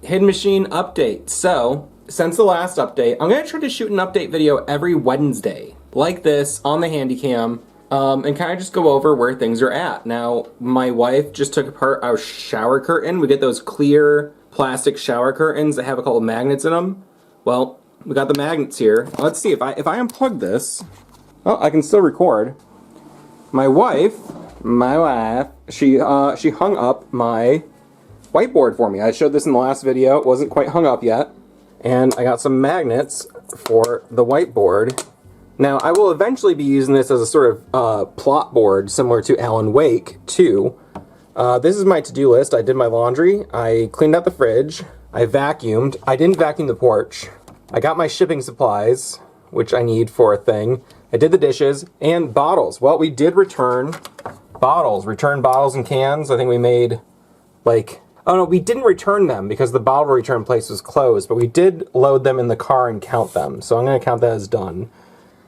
Hidden Machine update. So, since the last update, I'm going to try to shoot an update video every Wednesday, like this, on the Handycam, and kind of just go over where things are at. Now, my wife just took apart our shower curtain. We get those clear plastic shower curtains that have a couple magnets in them. Well, we got the magnets here. Let's see, if I unplug this, oh, I can still record. My wife, she hung up my whiteboard for me. I showed this in the last video. It wasn't quite hung up yet. And I got some magnets for the whiteboard. Now, I will eventually be using this as a sort of plot board similar to Alan Wake 2. This is my to-do list. I did my laundry. I cleaned out the fridge. I vacuumed. I didn't vacuum the porch. I got my shipping supplies, which I need for a thing. I did the dishes and bottles. Well, we did return bottles. Return bottles and cans. I think we made like... Oh no, we didn't return them because the bottle return place was closed, but we did load them in the car and count them. So I'm going to count that as done.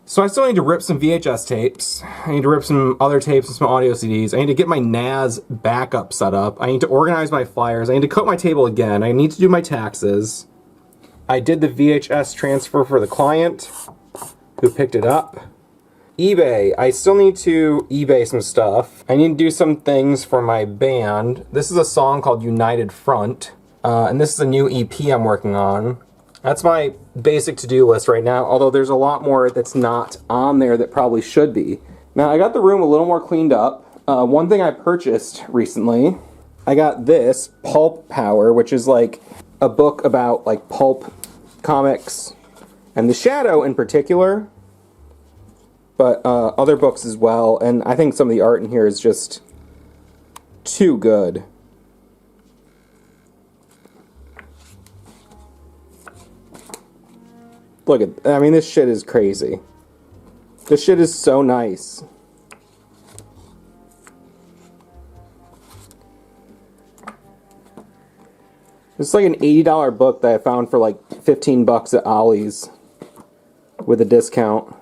So I still need to rip some VHS tapes. I need to rip some other tapes and some audio CDs. I need to get my NAS backup set up. I need to organize my flyers. I need to coat my table again. I need to do my taxes. I did the VHS transfer for the client who picked it up. eBay. I still need to eBay some stuff. I need to do some things for my band. This is a song called United Front, and this is a new EP I'm working on. That's my basic to-do list right now, although there's a lot more that's not on there that probably should be. Now, I got the room a little more cleaned up. One thing I purchased recently, I got this, Pulp Power, which is like a book about like pulp comics, and The Shadow in particular, but other books as well, and I think some of the art in here is just too good. Look at, I mean, this shit is crazy. This shit is so nice. It's like an $80 book that I found for like 15 bucks at Ollie's with a discount.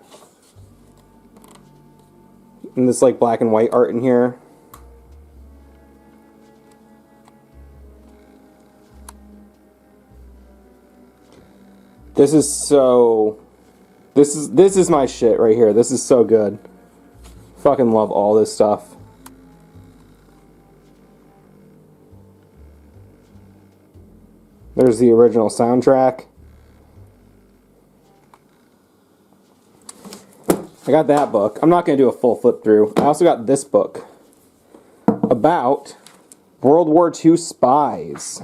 And this like black and white art in here. This is so... This is my shit right here. This is so good. Fucking love all this stuff. There's the original soundtrack. I got that book. I'm not going to do a full flip through. I also got this book about World War II spies.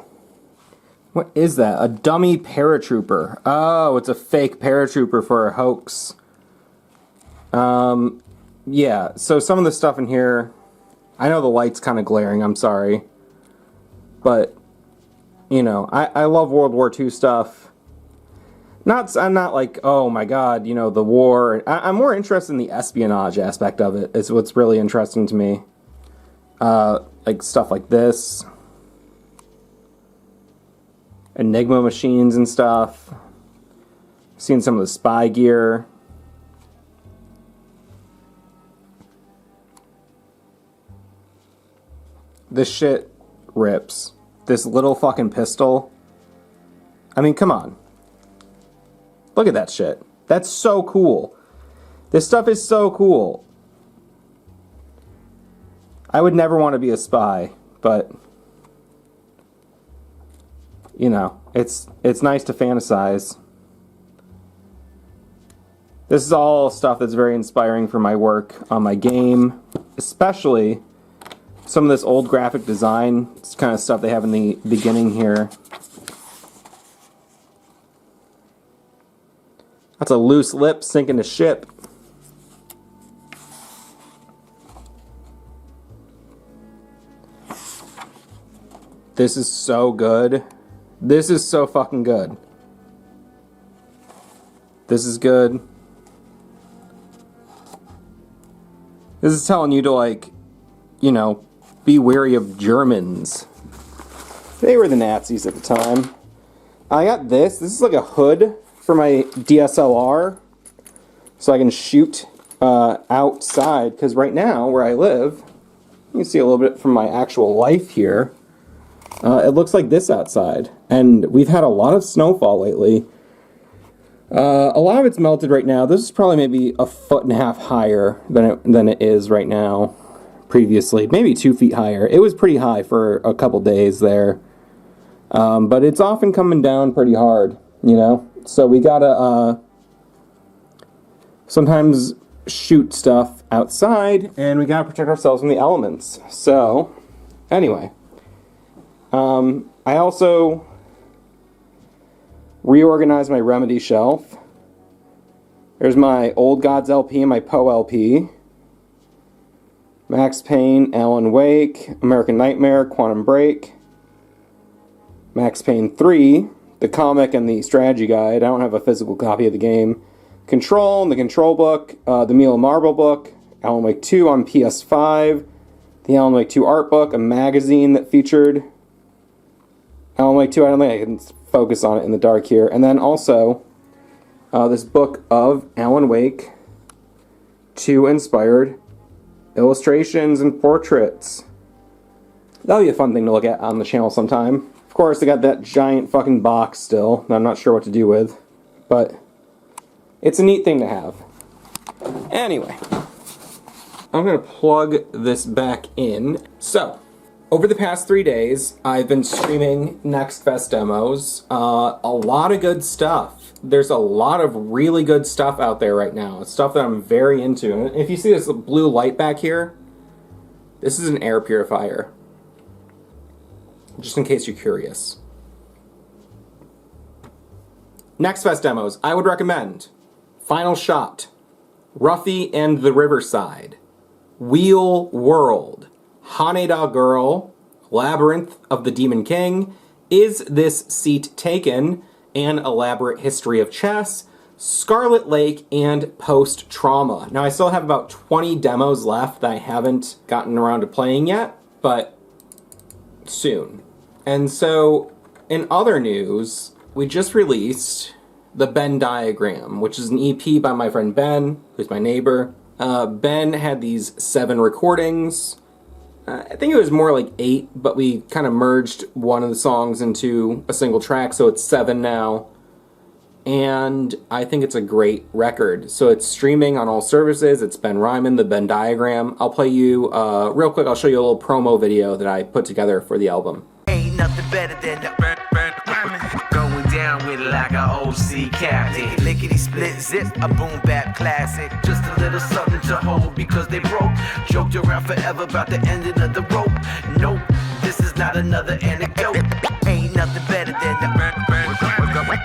What is that? A dummy paratrooper. Oh, it's a fake paratrooper for a hoax. Yeah, so some of the stuff in here, I know the light's kind of glaring, I'm sorry. But, you know, I love World War II stuff. I'm not like, oh my god, you know, the war. I'm more interested in the espionage aspect of it. It's what's really interesting to me. Like stuff like this. Enigma machines and stuff. Seen some of the spy gear. This shit rips. This little fucking pistol. I mean, come on. Look at that shit. That's so cool. This stuff is so cool. I would never want to be a spy, but you know, it's nice to fantasize. This is all stuff that's very inspiring for my work on my game, especially some of this old graphic design. It's kind of stuff they have in the beginning here. That's a loose lip sinking a ship. This is so good. This is so fucking good. This is good. This is telling you to, like, you know, be wary of Germans. They were the Nazis at the time. I got this. This is like a hood for my DSLR, so I can shoot outside, because right now, where I live, you can see a little bit from my actual life here. it looks like this outside. And we've had a lot of snowfall lately. A lot of it's melted right now. This is probably maybe 1.5 feet higher than it is right now. Previously, maybe 2 feet higher. It was pretty high for a couple days there. But it's often coming down pretty hard, you know? So we gotta sometimes shoot stuff outside, and we gotta protect ourselves from the elements. So, anyway. I also reorganized my Remedy shelf. There's my Old Gods LP and my Poe LP. Max Payne, Alan Wake, American Nightmare, Quantum Break. Max Payne 3, the comic and the strategy guide. I don't have a physical copy of the game. Control and the Control book, the Meal of Marble book, Alan Wake 2 on PS5, the Alan Wake 2 art book, a magazine that featured Alan Wake 2. I don't think I can focus on it in the dark here. And then also this book of Alan Wake 2 inspired illustrations and portraits. That'll be a fun thing to look at on the channel sometime. Of course, I got that giant fucking box still that I'm not sure what to do with, but it's a neat thing to have. Anyway, I'm going to plug this back in. So, over the past 3 days, I've been streaming Next Fest demos. A lot of good stuff. There's a lot of really good stuff out there right now. It's stuff that I'm very into. And if you see this blue light back here, this is an air purifier. Just in case you're curious. Next Fest demos, I would recommend Final Shot, Ruffy and the Riverside, Wheel World, Haneda Girl, Labyrinth of the Demon King, Is This Seat Taken, An Elaborate History of Chess, Scarlet Lake, and Post Trauma. Now I still have about 20 demos left that I haven't gotten around to playing yet, but soon. And so, in other news, we just released the Ben Diagram, which is an EP by my friend Ben, who's my neighbor. Ben had these 7 recordings. I think it was more like 8, but we kind of merged one of the songs into a single track, so it's 7 now. And I think it's a great record. So it's streaming on all services. It's Ben Ryman, the Ben Diagram. I'll play you, real quick, I'll show you a little promo video that I put together for the album. Ain't nothing better than the going down with it like an OC captain. Lickety split zip, a boom bap classic. Just a little something to hold because they broke. Joked around forever about the ending of the rope. Nope, this is not another anecdote. Ain't nothing better than the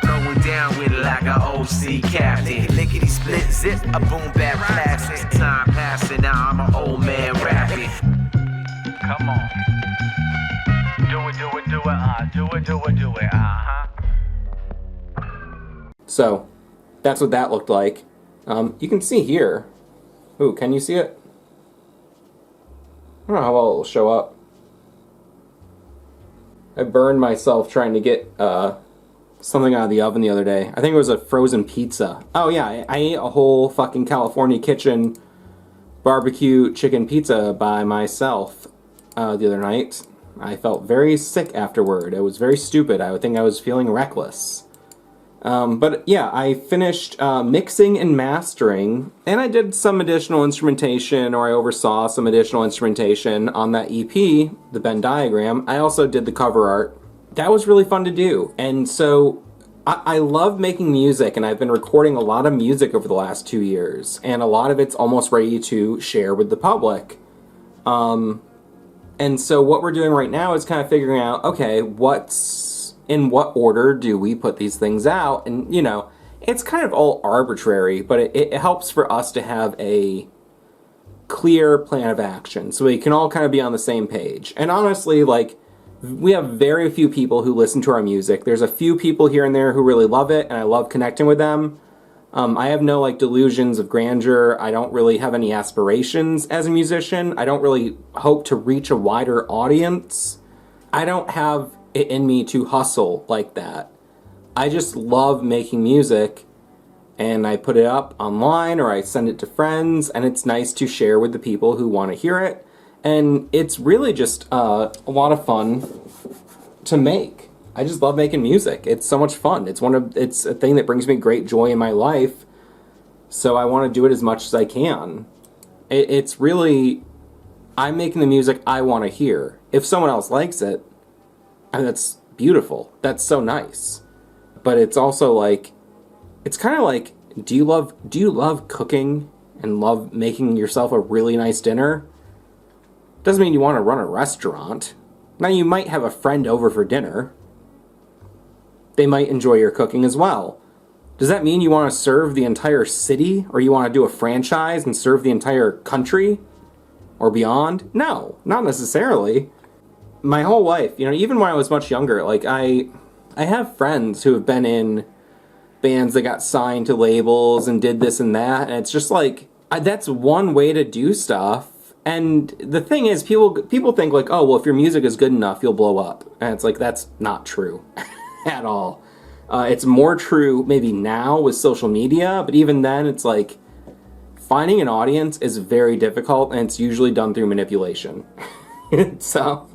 going down with it like an OC captain. Lickety split zip, a boom bap classic. Time passing, now I'm an old man rapping. Come on. Do it, do it, So, that's what that looked like. You can see here. Ooh, can you see it? I don't know how well it'll show up. I burned myself trying to get something out of the oven the other day. I think it was a frozen pizza. Oh yeah, I ate a whole fucking California Kitchen barbecue chicken pizza by myself the other night. I felt very sick afterward. It was very stupid. I would think I was feeling reckless. But yeah, I finished mixing and mastering, and I did some additional instrumentation, or I oversaw some additional instrumentation on that EP, the Ben Diagram. I also did the cover art. That was really fun to do, and so I love making music, and I've been recording a lot of music over the last 2 years, and a lot of it's almost ready to share with the public. And so what we're doing right now is kind of figuring out, okay, in what order do we put these things out? And, you know, it's kind of all arbitrary, but it helps for us to have a clear plan of action so we can all kind of be on the same page. And honestly, like, we have very few people who listen to our music. There's a few people here and there who really love it, and I love connecting with them. I have no, like, delusions of grandeur. I don't really have any aspirations as a musician. I don't really hope to reach a wider audience. I don't have it in me to hustle like that. I just love making music, and I put it up online or I send it to friends, and it's nice to share with the people who want to hear it. And it's really just a lot of fun to make. I just love making music. It's so much fun. It's a thing that brings me great joy in my life. So I want to do it as much as I can. It's really, I'm making the music I want to hear. If someone else likes it, I mean, that's beautiful. That's so nice. But it's also like, it's kind of like, do you love cooking and love making yourself a really nice dinner? Doesn't mean you want to run a restaurant. Now you might have a friend over for dinner. They might enjoy your cooking as well. Does that mean you want to serve the entire city, or you want to do a franchise and serve the entire country or beyond? No, not necessarily. My whole life, you know, even when I was much younger, like I have friends who have been in bands that got signed to labels and did this and that, and it's just like, that's one way to do stuff. And the thing is, people think like, oh, well, if your music is good enough, you'll blow up. And it's like, that's not true at all. It's more true maybe now with social media, but even then, it's like, finding an audience is very difficult, and it's usually done through manipulation. So,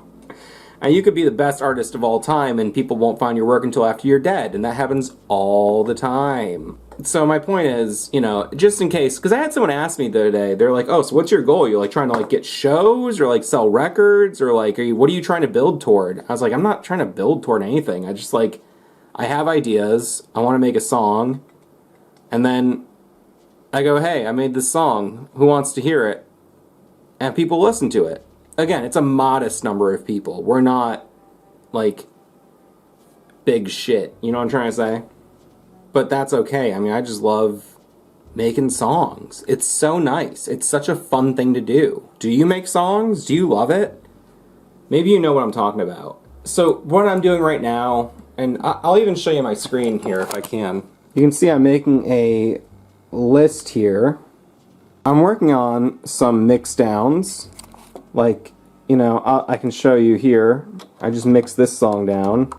and you could be the best artist of all time, and people won't find your work until after you're dead, and that happens all the time. So my point is, you know, just in case, because I had someone ask me the other day, they're like, oh, so what's your goal? You're like trying to like get shows, or like sell records, or like, what are you trying to build toward? I was like, I'm not trying to build toward anything. I just like, I have ideas, I want to make a song, and then I go, hey, I made this song, who wants to hear it? And people listen to it. Again, it's a modest number of people. We're not, like, big shit, you know what I'm trying to say? But that's okay. I mean, I just love making songs. It's so nice. It's such a fun thing to do. Do you make songs? Do you love it? Maybe you know what I'm talking about. So, what I'm doing right now, and I'll even show you my screen here if I can. You can see I'm making a list here. I'm working on some mix downs. Like, you know, I can show you here. I just mixed this song down.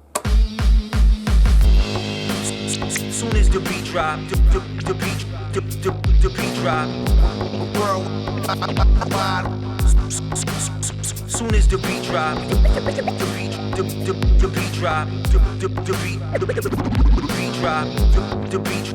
Soon as the beat drop, the beat drop. Worldwide. Soon as the beat drop, the beat drop, the beat drop, the beat drop, the beat.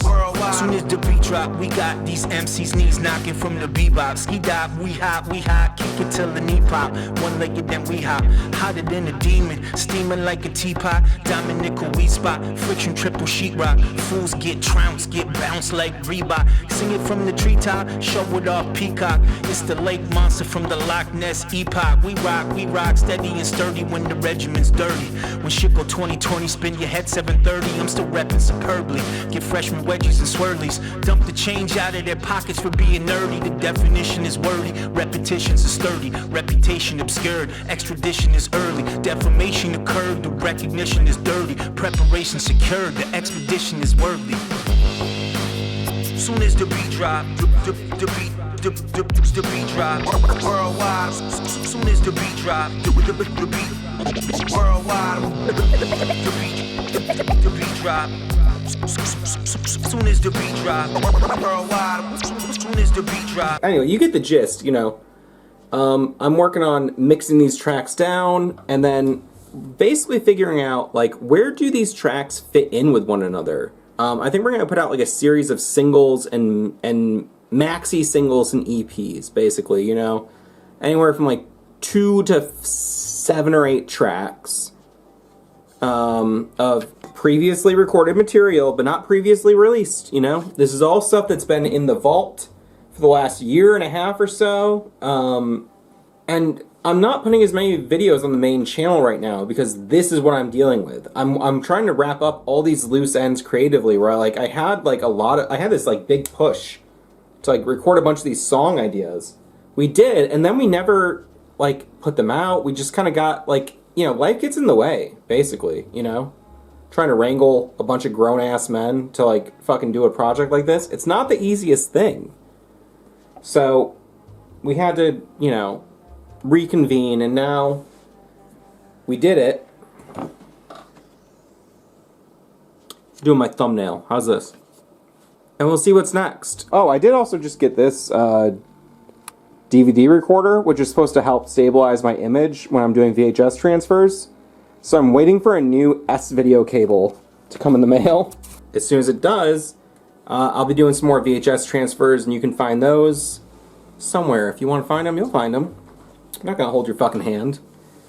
Worldwide. Soon as the beat drop, we got these MCs knees knocking from the bebop. Ski dive, we hot, kick it till the knee pop. One legged, then we hop, hotter than a demon, steaming like a teapot. Diamond nickel weed spot, friction triple sheetrock. Fools get trounced, get bounced like Reebok. Sing it from the treetop, show it off peacock. It's the lake monster from the Loch Ness epoch. We rock, steady and sturdy when the regiment's dirty. When shit go 2020, spin your head 730. I'm still repping superbly. Get fresh from wedgies and swirlies. Dump the change out of their pockets for being nerdy. The definition is wordy, repetitions are sturdy. Reputation obscured, extradition is early. Defamation occurred, the recognition is dirty. Preparation secured, the expedition is worthy. Soon as the beat drop, the beat drop. Worldwide. Soon as the beat drop, the beat. Worldwide. The beat drop. Soon as the beat drop. Worldwide. Soon as the beat drop. Anyway, you get the gist, you know. I'm working on mixing these tracks down, and then basically figuring out, like, where do these tracks fit in with one another? I think we're going to put out, like, a series of singles and maxi singles and EPs, basically, you know? Anywhere from, like, 2 to 7 or 8 tracks of previously recorded material, but not previously released, you know? This is all stuff that's been in the vault for the last year and a half or so, and I'm not putting as many videos on the main channel right now because this is what I'm dealing with. I'm trying to wrap up all these loose ends creatively where I had this like big push to like record a bunch of these song ideas. We did, and then we never like put them out. We just kind of got like, you know, life gets in the way, basically, you know? Trying to wrangle a bunch of grown-ass men to like fucking do a project like this. It's not the easiest thing. So we had to, you know, reconvene, and now we did it. Doing my thumbnail. How's this? And we'll see what's next. Oh, I did also just get this DVD recorder, which is supposed to help stabilize my image when I'm doing VHS transfers. So I'm waiting for a new S-Video cable to come in the mail. As soon as it does, I'll be doing some more VHS transfers, and you can find those somewhere. If you want to find them, you'll find them. I'm not going to hold your fucking hand.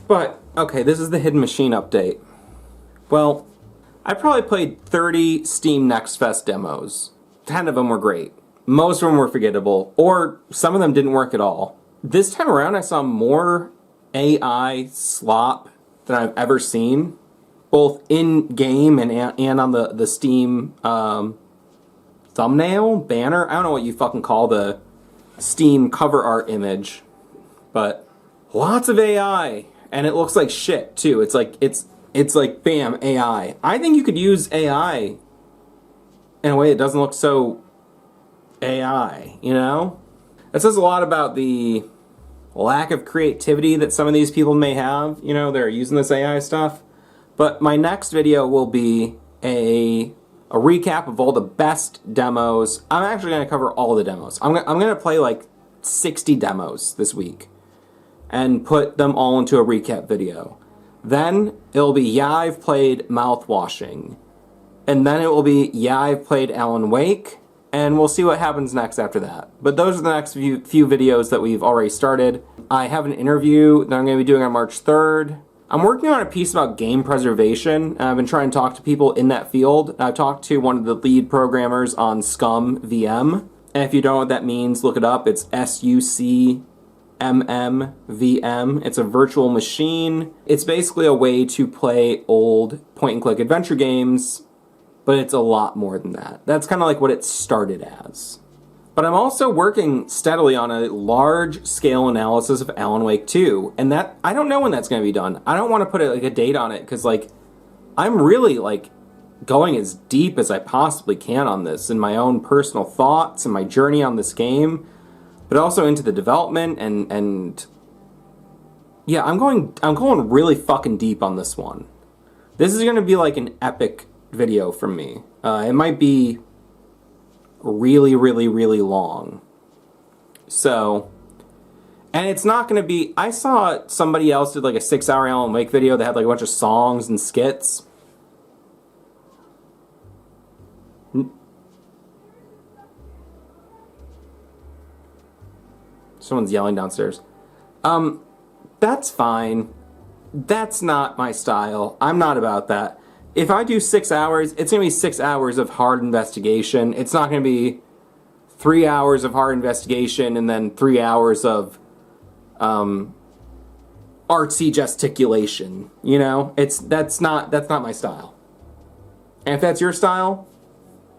But, okay, this is the Hidden Machine update. Well, I probably played 30 Steam Next Fest demos. 10 of them were great. Most of them were forgettable, or some of them didn't work at all. This time around, I saw more AI slop than I've ever seen, both in-game and on the Steam thumbnail, banner. I don't know what you fucking call the Steam cover art image, but lots of AI, and it looks like shit too. It's like bam, AI. I think you could use AI in a way that doesn't look so AI, you know? That says a lot about the lack of creativity that some of these people may have, you know, they're using this AI stuff. But my next video will be a recap of all the best demos. I'm actually going to cover all the demos. I'm going to play like 60 demos this week and put them all into a recap video. Then it'll be, yeah, I've played Mouthwashing. And then it will be, yeah, I've played Alan Wake. And we'll see what happens next after that. But those are the next few videos that we've already started. I have an interview that I'm going to be doing on March 3rd. I'm working on a piece about game preservation, and I've been trying to talk to people in that field. I've talked to one of the lead programmers on Scum VM. And if you don't know what that means, look it up. It's SUCMM VM. It's a virtual machine. It's basically a way to play old point-and-click adventure games, but it's a lot more than that. That's kind of like what it started as. But I'm also working steadily on a large-scale analysis of Alan Wake 2, and that, I don't know when that's going to be done. I don't want to put a date on it, because I'm really going as deep as I possibly can on this, in my own personal thoughts and my journey on this game, but also into the development, and yeah, I'm going really fucking deep on this one. This is going to be like an epic video from me. It might be really, really, really long. So, and it's not going to be, I saw somebody else did like a 6-hour Alan Wake video that had like a bunch of songs and skits. Someone's yelling downstairs. That's fine. That's not my style. I'm not about that. If I do 6 hours, it's going to be 6 hours of hard investigation. It's not going to be 3 hours of hard investigation and then 3 hours of artsy gesticulation. You know, that's not my style. And if that's your style,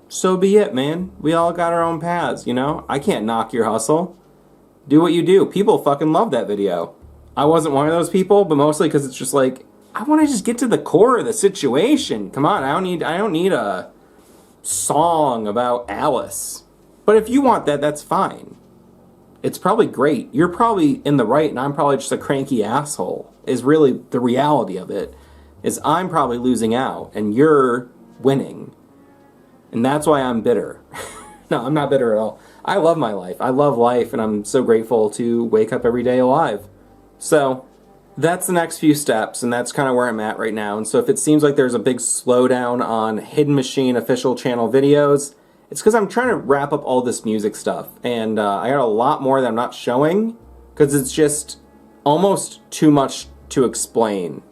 so be it, man. We all got our own paths, you know? I can't knock your hustle. Do what you do. People fucking love that video. I wasn't one of those people, but mostly because it's just like, I want to just get to the core of the situation. Come on, I don't need a song about Alice. But if you want that, that's fine. It's probably great. You're probably in the right, and I'm probably just a cranky asshole. Is really the reality of it. Is I'm probably losing out, and you're winning. And that's why I'm bitter. No, I'm not bitter at all. I love my life. I love life, and I'm so grateful to wake up every day alive. So that's the next few steps, and that's kind of where I'm at right now. And so if it seems like there's a big slowdown on Hidden Machine official channel videos, it's because I'm trying to wrap up all this music stuff. And I got a lot more that I'm not showing, because it's just almost too much to explain.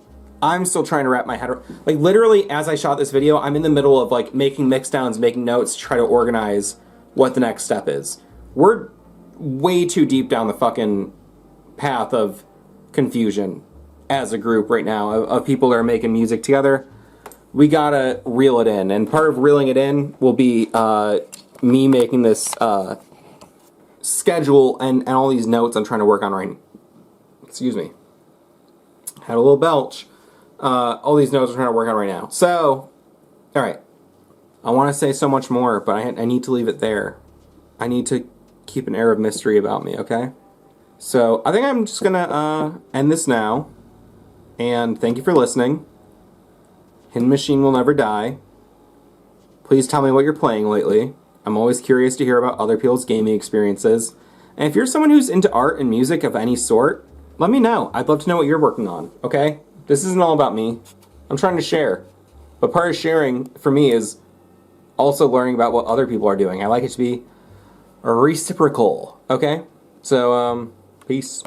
I'm still trying to wrap my head around. Like, literally, as I shot this video, I'm in the middle of, like, making mixdowns, making notes, to try to organize what the next step is. We're way too deep down the fucking path of confusion as a group right now of people that are making music together. We gotta reel it in, and part of reeling it in will be me making this schedule and all these notes I'm trying to work on right now. Excuse me. Had a little belch. All these notes I'm trying to work on right now. So, alright. I want to say so much more, but I need to leave it there. I need to keep an air of mystery about me, okay? So, I think I'm just gonna end this now. And thank you for listening. Hidden Machine will never die. Please tell me what you're playing lately. I'm always curious to hear about other people's gaming experiences. And if you're someone who's into art and music of any sort, let me know. I'd love to know what you're working on, okay? This isn't all about me. I'm trying to share. But part of sharing, for me, is also learning about what other people are doing. I like it to be reciprocal, okay? So, peace.